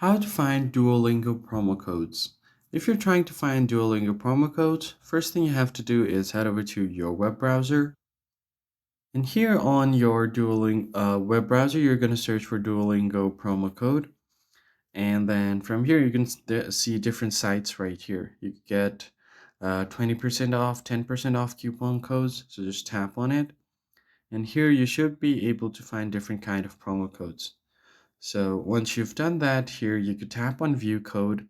How to find Duolingo promo codes. If you're trying to find Duolingo promo codes, first thing you have to do is head over to your web browser. And here on your Duolingo web browser, you're going to search for Duolingo promo code. And then from here, you can see different sites right here. You get 20% off, 10% off coupon codes. So just tap on it. And here you should be able to find different kind of promo codes. So once you've done that, here you could tap on view code,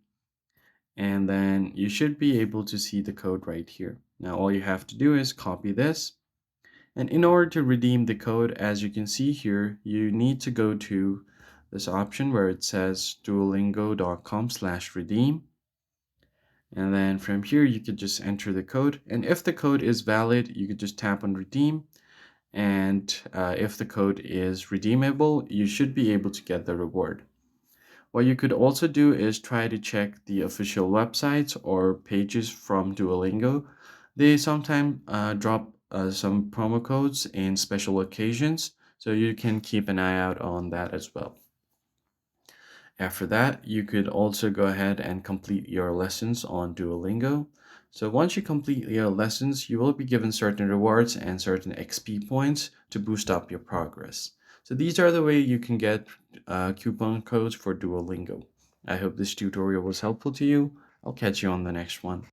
and then you should be able to see the code right here. Now all you have to do is copy this, and in order to redeem the code, as you can see here, you need to go to this option where it says duolingo.com/redeem, and then from here you could just enter the code, and if the code is valid you could just tap on redeem, and if the code is redeemable you should be able to get the reward. What you could also do is try to check the official websites or pages from Duolingo. They sometimes drop some promo codes in special occasions, so you can keep an eye out on that as well. After that, you could also go ahead and complete your lessons on Duolingo. So once you complete your lessons, you will be given certain rewards and certain XP points to boost up your progress. So these are the way you can get coupon codes for Duolingo. I hope this tutorial was helpful to you. I'll catch you on the next one.